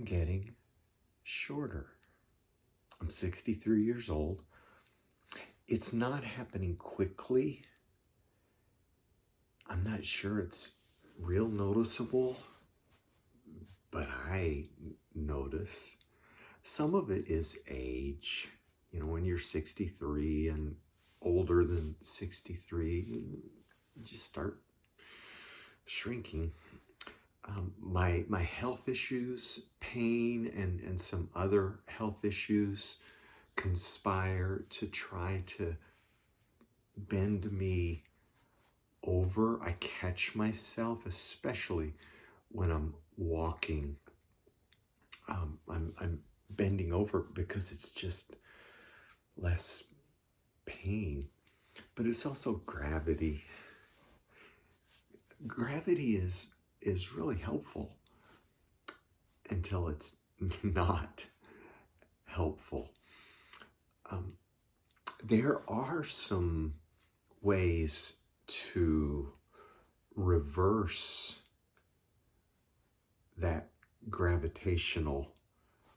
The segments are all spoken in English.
I'm getting shorter. I'm 63 years old. It's not happening quickly. I'm not sure it's real noticeable, but I notice some of it is age. You know, when you're 63 and older than 63, you just start shrinking. My health issues, pain, and some other health issues conspire to try to bend me over. I catch myself, especially when I'm walking. I'm bending over because it's just less pain, but it's also gravity. Gravity is really helpful until it's not helpful. There are some ways to reverse that gravitational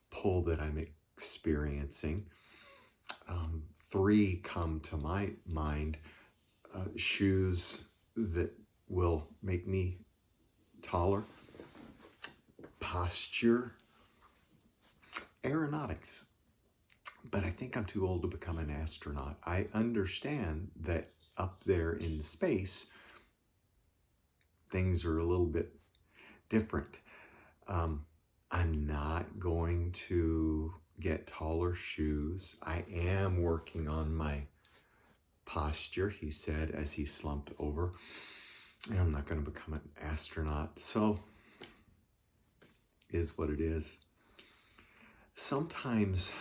pull that I'm experiencing. 3 come to my mind. Shoes that will make me taller, posture, aeronautics. But I think I'm too old to become an astronaut. I understand that up there in space, things are a little bit different. I'm not going to get taller shoes. I am working on my posture, he said as he slumped over. And I'm not going to become an astronaut. So, is what it is. Sometimes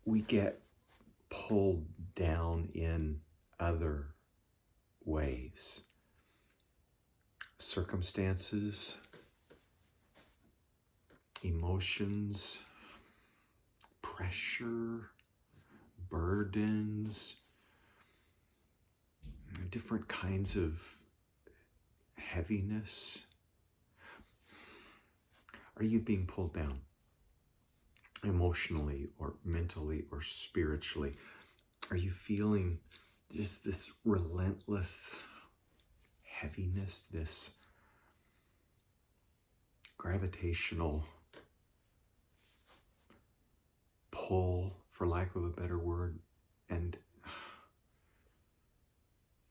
we get pulled down in other ways. Circumstances, emotions, pressure, burdens, different kinds of heaviness. Are you being pulled down emotionally or mentally or spiritually? Are you feeling just this relentless heaviness, this gravitational pull, for lack of a better word, and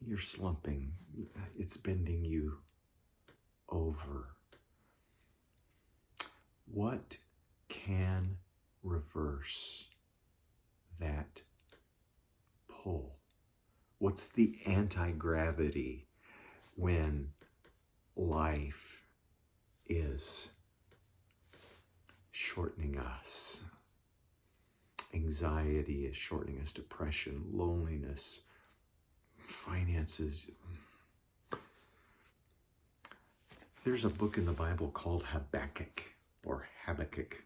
you're slumping? It's bending you over. What can reverse that pull? What's the anti-gravity when life is shortening us? Anxiety is shortening us, depression, loneliness, finances. There's a book in the Bible called Habakkuk or Habakkuk.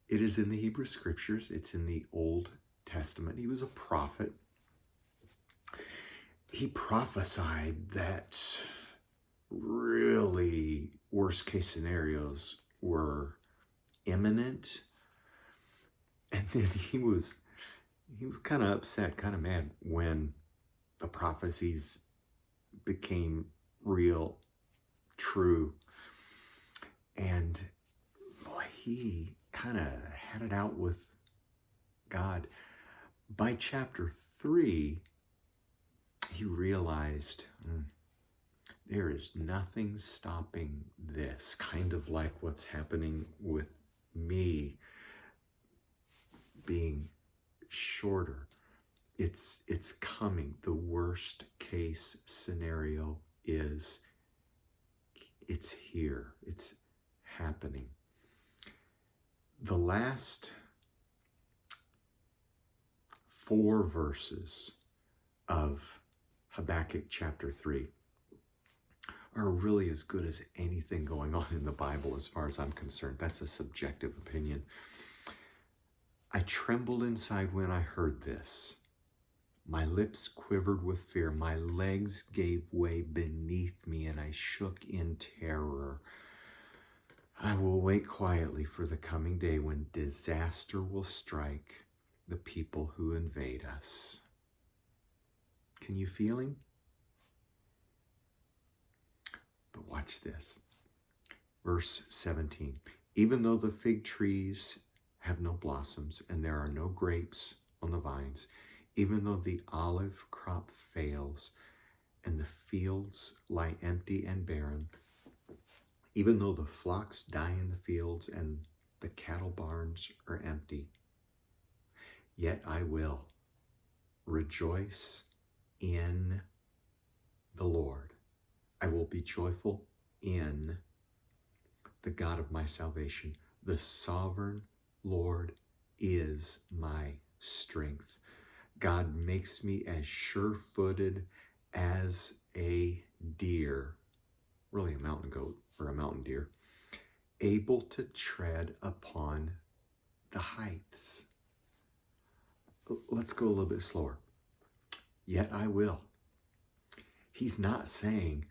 It is in the Hebrew Scriptures. It's in the Old Testament. He was a prophet. He prophesied that really worst case scenarios were imminent. And then he was kind of upset, kind of mad when the prophecies became real, true. And boy, he kind of had it out with God. By chapter 3, he realized there is nothing stopping this, kind of like what's happening with me being shorter. It's coming. The worst case scenario is it's here. It's happening. The last 4 verses of Habakkuk chapter 3 are really as good as anything going on in the Bible as far as I'm concerned. That's a subjective opinion. I trembled inside when I heard this. My lips quivered with fear. My legs gave way beneath me, and I shook in terror. I will wait quietly for the coming day when disaster will strike the people who invade us. Can you feel him? But watch this. Verse 17. Even though the fig trees have no blossoms and there are no grapes on the vines, even though the olive crop fails and the fields lie empty and barren, even though the flocks die in the fields and the cattle barns are empty, yet I will rejoice in the Lord. I will be joyful in the God of my salvation. The sovereign Lord is my strength. God makes me as sure-footed as a deer, really a mountain goat or a mountain deer, able to tread upon the heights. Let's go a little bit slower. Yet I will. He's not saying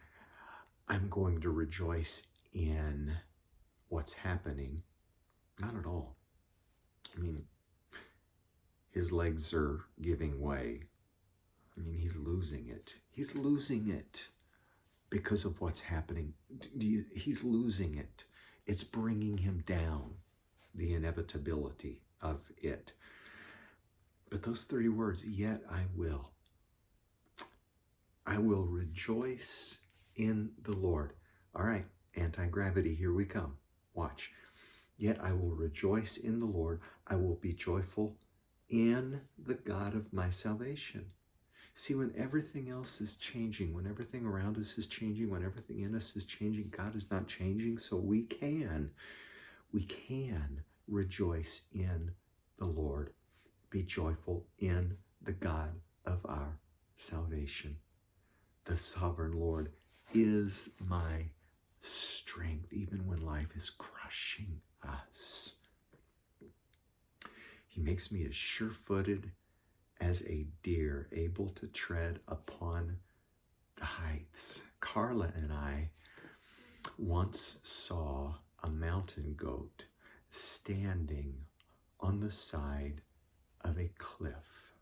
I'm going to rejoice in what's happening. Not at all. I mean, his legs are giving way. I mean, he's losing it. He's losing it because of what's happening. He's losing it. It's bringing him down, the inevitability of it. But those 3 words, yet I will. I will rejoice in the Lord. All right, anti-gravity, here we come. Watch. Yet I will rejoice in the Lord. I will be joyful in the God of my salvation. See, when everything else is changing, when everything around us is changing, when everything in us is changing, God is not changing, so we can rejoice in the Lord. Be joyful in the God of our salvation. The sovereign Lord is my strength, even when life is crushing us. He makes me as sure-footed as a deer, able to tread upon the heights. Carla and I once saw a mountain goat standing on the side of a cliff,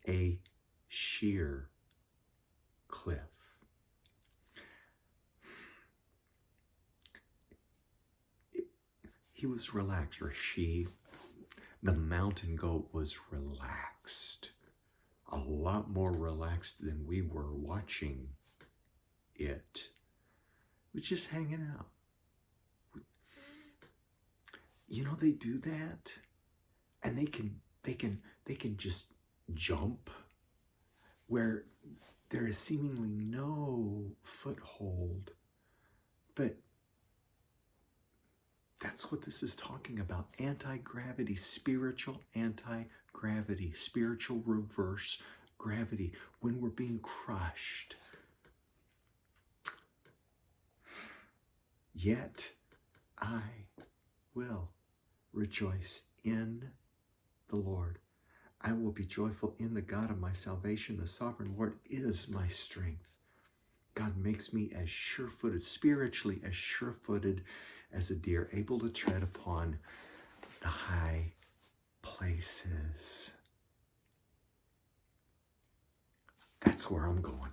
a sheer cliff. He was relaxed, or she, the mountain goat was relaxed, a lot more relaxed than we were watching it. We're just hanging out. You know, they do that, and they can just jump where there is seemingly no foothold. But that's what this is talking about. Anti-gravity, spiritual anti-gravity, spiritual reverse gravity. When we're being crushed. Yet I will rejoice in the Lord. I will be joyful in the God of my salvation. The sovereign Lord is my strength. God makes me as sure-footed, spiritually as sure-footed as a deer, able to tread upon the high places. That's where I'm going.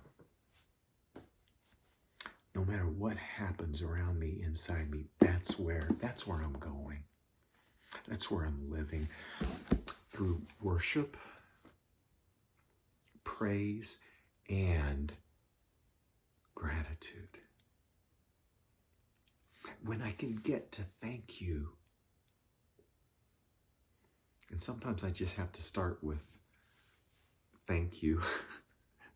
No matter what happens around me, inside me, that's where I'm going. That's where I'm living. Through worship, praise, and gratitude. When I can get to thank you, and sometimes I just have to start with thank you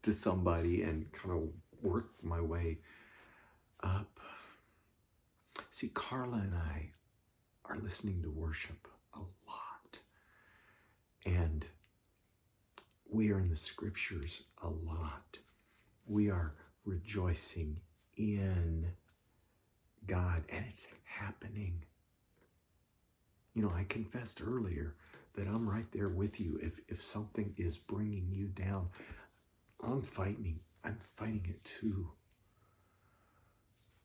to somebody and kind of work my way up. See, Carla and I are listening to worship a lot. And we are in the scriptures a lot. We are rejoicing in God, and it's happening. You know, I confessed earlier that I'm right there with you. If something is bringing you down, I'm fighting it too.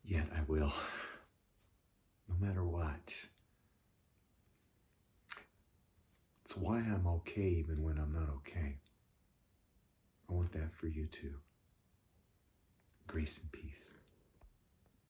Yet I will. no matter what. It's why I'm okay even when I'm not okay. I want that for you too. Grace and peace.